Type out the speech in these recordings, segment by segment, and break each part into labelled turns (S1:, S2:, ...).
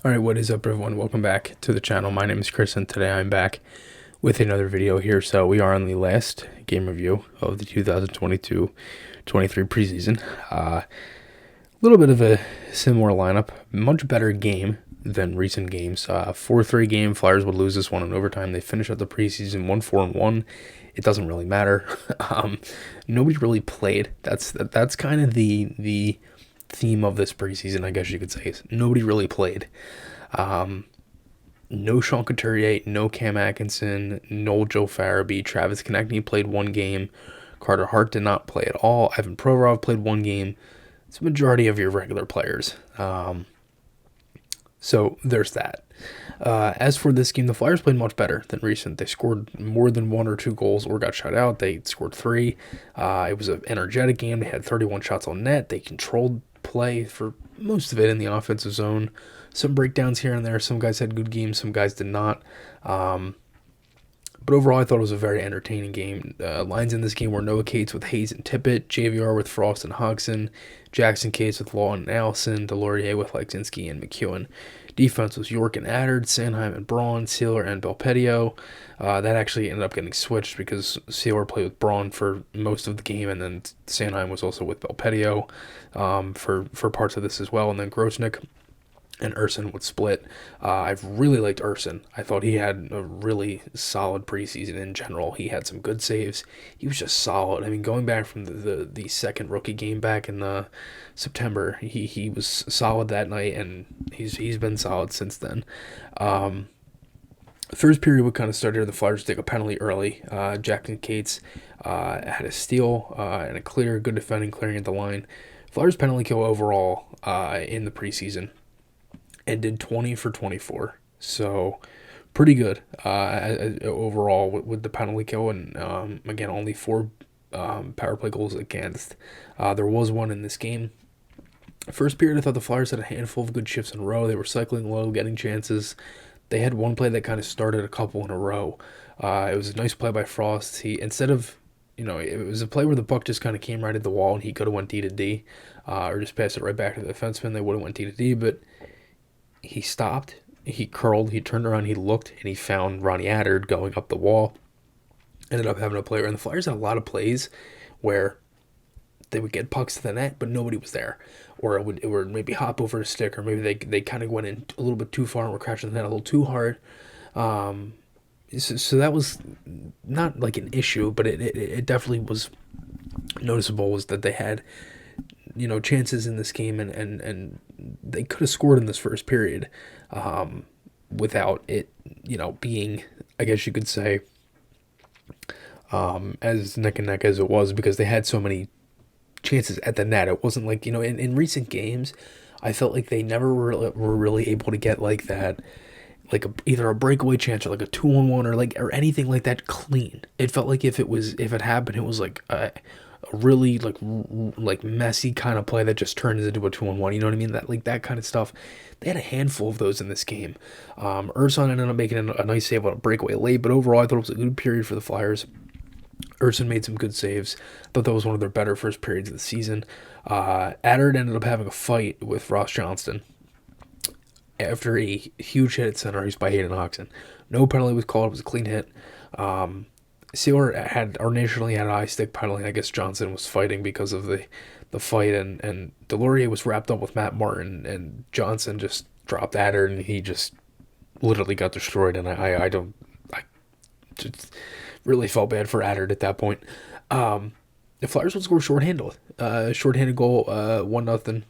S1: Alright, what is up everyone? Welcome back to the channel. My name is Chris and today I'm back with another video here. So we are on the last game review of the 2022-23 preseason. A little bit of a similar lineup, much better game than recent games. 4-3 game, Flyers would lose this one in overtime. They finish out the preseason 1-4-1. It doesn't really matter. Nobody really played. That's kind of the theme of this preseason, I guess you could say. Nobody really played. No Sean Couturier, no Cam Atkinson, no Joe Farabee. Travis Konechny played one game. Carter Hart did not play at all. Ivan Provorov played one game. It's the majority of your regular players. So there's that. As for this game, the Flyers played much better than recent. They scored more than 1 or 2 goals or got shut out. They scored 3. It was an energetic game. They had 31 shots on net. They controlled play for most of it in the offensive zone. Some breakdowns here and there. Some guys had good games. Some guys did not. But overall, I thought it was a very entertaining game. Lines in this game were Noah Cates with Hayes and Tippett, JVR with Frost and Hodgson, Jackson Cates with Law and Allison, Delorier with Leksinski and McEwen. Defense was York and Addard, Sanheim and Braun, Sealer and Belpedio. That actually ended up getting switched because Sealer played with Braun for most of the game, and then Sanheim was also with Belpedio for parts of this as well. And then Grosnick and Urson would split. I've really liked Urson. I thought he had a really solid preseason in general. He had some good saves. He was just solid. I mean, going back from the second rookie game back in September, he was solid that night, and he's been solid since then. First period would kind of start here. The Flyers take a penalty early. Jackson Cates had a steal and a clear, good defending, clearing at the line. Flyers penalty kill overall in the preseason. And did 20 for 24, so pretty good overall with the penalty kill. And again, only 4 power play goals against. There was one in this game. First period, I thought the Flyers had a handful of good shifts in a row. They were cycling low, getting chances. They had one play that kind of started a couple in a row. It was a nice play by Frost. He, instead of, it was a play where the puck just kind of came right at the wall, and he could have went D to D, or just passed it right back to the defenseman. They would have went D to D, but he stopped, he curled, he turned around, he looked, and he found Ronnie Addard going up the wall. Ended up having a player, and the Flyers had a lot of plays where they would get pucks to the net, but nobody was there. Or it would maybe hop over a stick, or maybe they kind of went in a little bit too far and were crashing the net a little too hard. So that was not like an issue, but it definitely was noticeable, was that they had chances in this game, and they could have scored in this first period without it, being, I guess you could say, as neck and neck as it was, because they had so many chances at the net. It wasn't like, in recent games, I felt like they never were really able to get like that, like either a breakaway chance or like a 2-on-1 or anything like that clean. It felt like if it happened, it was like a really like messy kind of play that just turns into a 2-on-1. You know what I mean? That kind of stuff. They had a handful of those in this game. Urson ended up making a nice save on a breakaway late, but overall I thought it was a good period for the Flyers. Urson made some good saves. I thought that was one of their better first periods of the season. Addard ended up having a fight with Ross Johnston after a huge hit at center ice by Hayden Hodgson. No penalty was called. It was a clean hit. Sealer initially had an eye stick penalty. I guess Johnson was fighting because of the fight, and Delorier was wrapped up with Matt Martin, and Johnson just dropped at her, and he just literally got destroyed. And I just really felt bad for Addard at that point. The Flyers would score shorthanded. Shorthanded goal, 1-0.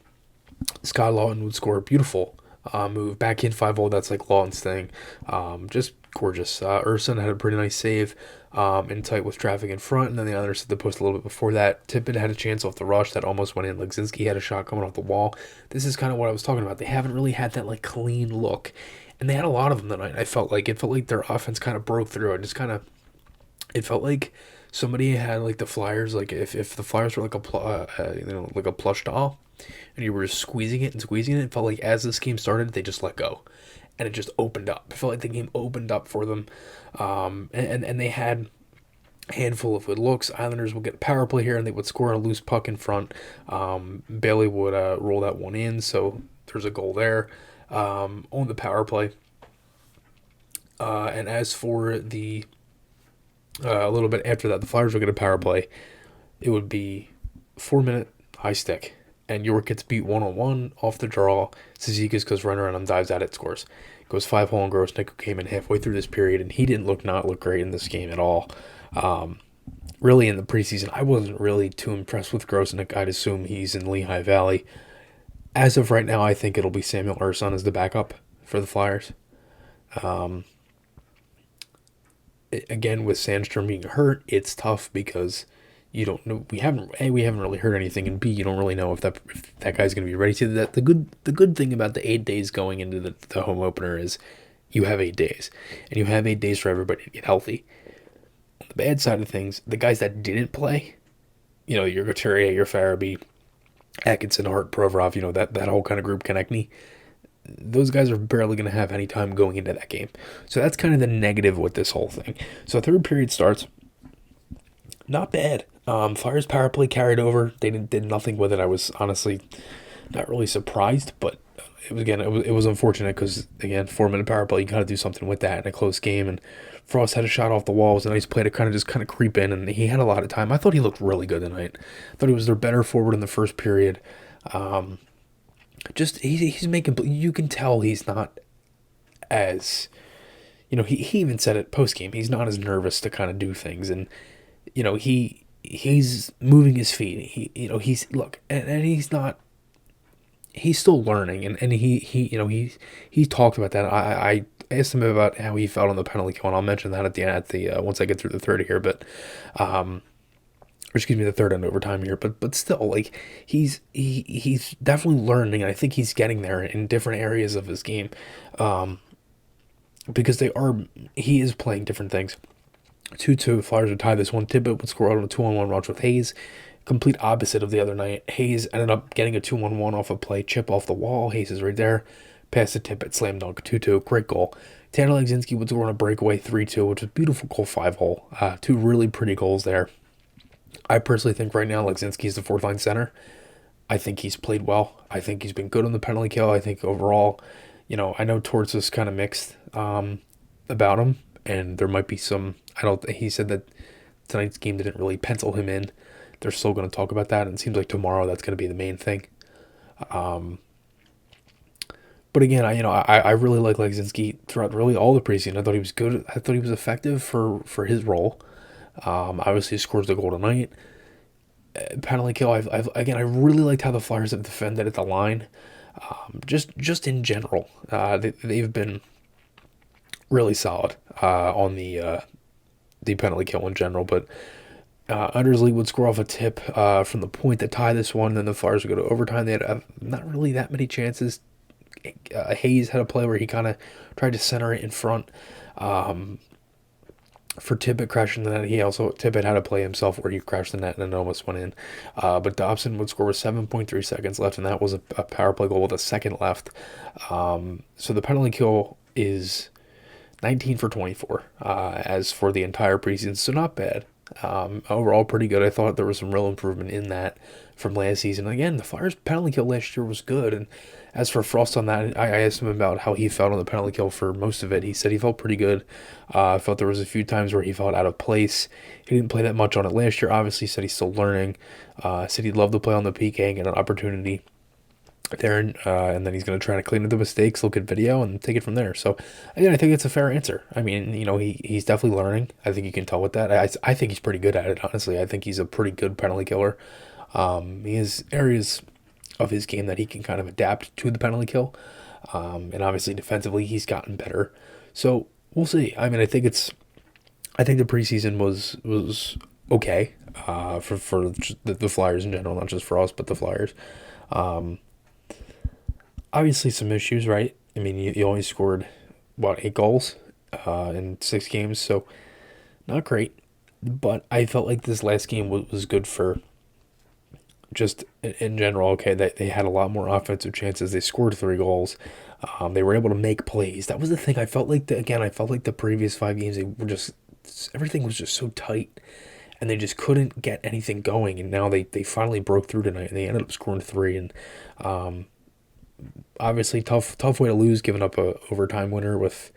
S1: Scott Lawton would score a beautiful move back in 5-0. That's like Lawton's thing. Just gorgeous. Urson had a pretty nice save in tight with traffic in front, and then the others hit the post a little bit before that. Tippett had a chance off the rush that almost went in. Leksinski had a shot coming off the wall. This is kind of what I was talking about. They haven't really had that like clean look, and they had a lot of them tonight. It felt like their offense kind of broke through. It felt like somebody had like the Flyers, like if the Flyers were like like a plush doll, and you were just squeezing it, it felt like as this game started, they just let go, and it just opened up. It felt like the game opened up for them, and they had a handful of good looks. Islanders would get a power play here, and they would score a loose puck in front. Bailey would roll that one in, so there's a goal there. on the power play. And as for the a little bit after that, the Flyers would get a power play. It would be 4 minute high stick, and York gets beat 1-on-1 off the draw. Zizekas goes running around and dives at it, scores. Goes 5-hole and Grosnick came in halfway through this period, and he didn't look great in this game at all. Really, in the preseason, I wasn't really too impressed with Grosnick. I'd assume he's in Lehigh Valley. As of right now, I think it'll be Samuel Urson as the backup for the Flyers. Again, with Sandstrom being hurt, it's tough because you don't know. We haven't really heard anything, and B, you don't really know if that guy's going to be ready to. That the good thing about the 8 days going into the home opener is you have 8 days, and you have 8 days for everybody to get healthy. On the bad side of things, the guys that didn't play, your Couturier, your Farabee, Atkinson, Hart, Provorov, that whole kind of group, Konechny, those guys are barely going to have any time going into that game. So that's kind of the negative with this whole thing. So third period starts. Not bad. Flyers power play carried over. They did nothing with it. I was honestly not really surprised, but it was unfortunate because again 4 minute power play, you got to do something with that in a close game. And Frost had a shot off the wall. It was a nice play to kind of creep in, and he had a lot of time. I thought he looked really good tonight. I thought he was their better forward in the first period. Just he's making. You can tell he's not as he even said it post game. He's not as nervous to kind of do things, and he's moving his feet. He's look, and he's not. He's still learning, and he talked about that. I asked him about how he felt on the penalty kill, and I'll mention that at the once I get through the third here, but or excuse me, the third and overtime here, but still, like he's definitely learning, and I think he's getting there in different areas of his game, because he is playing different things. 2-2, Flyers would tie this one. Tippett would score out on a 2-on-1 rush with Hayes. Complete opposite of the other night. Hayes ended up getting a 2-on-1 off a play, chip off the wall. Hayes is right there. Pass to Tippett, slam dunk, 2-2, great goal. Tanner Legzinski would score on a breakaway 3-2, which was a beautiful goal, 5-hole. Two really pretty goals there. I personally think right now Legzinski is the fourth line center. I think he's played well. I think he's been good on the penalty kill. I think overall, I know Torts is kind of mixed about him, and there might be some. He said that tonight's game didn't really pencil him in. They're still going to talk about that, and it seems like tomorrow that's going to be the main thing. But again, I really like Legzinski throughout really all the preseason. I thought he was good. I thought he was effective for his role. Obviously, he scores the goal tonight. Penalty kill. I really liked how the Flyers have defended at the line. Just in general, they've been really solid on the penalty kill in general. But Undersley would score off a tip from the point to tie this one. Then the Flyers would go to overtime. They had not really that many chances. Hayes had a play where he kind of tried to center it in front for Tippett crashing the net. Tippett had a play himself where he crashed the net and it almost went in. But Dobson would score with 7.3 seconds left, and that was a power play goal with a second left. So the penalty kill is 19 for 24 as for the entire preseason, so not bad. Overall, pretty good. I thought there was some real improvement in that from last season. Again, the Flyers' penalty kill last year was good, and as for Frost on that, I asked him about how he felt on the penalty kill for most of it. He said he felt pretty good. I felt there was a few times where he felt out of place. He didn't play that much on it last year. Obviously, he said he's still learning. Said he'd love to play on the PK and get an opportunity there, and then he's going to try to clean up the mistakes, look at video, and take it from there. So, again, I think it's a fair answer. I mean, he's definitely learning. I think you can tell with that. I think he's pretty good at it, honestly. I think he's a pretty good penalty killer. He has areas of his game that he can kind of adapt to the penalty kill. And obviously, defensively, he's gotten better. So, we'll see. I mean, I think the preseason was okay for the Flyers in general, not just for us, but the Flyers. Obviously some issues, right? I mean, you only scored, 8 goals in 6 games, so not great. But I felt like this last game was good for just in general. Okay, they had a lot more offensive chances. They scored 3 goals. They were able to make plays. That was the thing. I felt like the previous 5 games, everything was just so tight, and they just couldn't get anything going. And now they finally broke through tonight, and they ended up scoring 3. And obviously tough way to lose, giving up a overtime winner with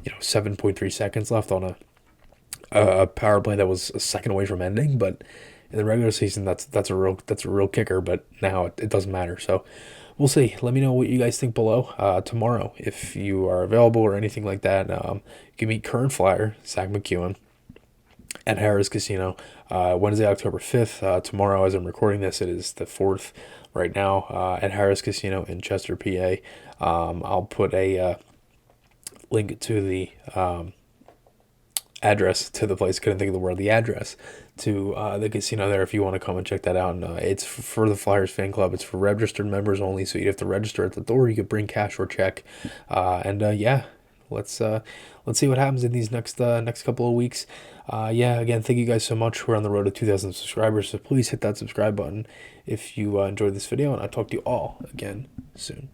S1: 7.3 seconds left on a power play that was a second away from ending. But in the regular season, that's a real kicker. But now it doesn't matter. So we'll see. Let me know what you guys think below tomorrow if you are available or anything like that. You can meet current flyer Zach McEwen at Harris Casino Wednesday, October 5th. Tomorrow, as I'm recording this, it is the 4th right now at Harris Casino in Chester, PA. I'll put a link to the address to the place. Couldn't think of the word. The address to the casino there if you want to come and check that out. And it's for the Flyers fan club. It's for registered members only, so you'd have to register at the door. You could bring cash or check. Yeah, let's see what happens in these next couple of weeks. Yeah, again, thank you guys so much. We're on the road to 2,000 subscribers, so please hit that subscribe button if you enjoyed this video, and I'll talk to you all again soon.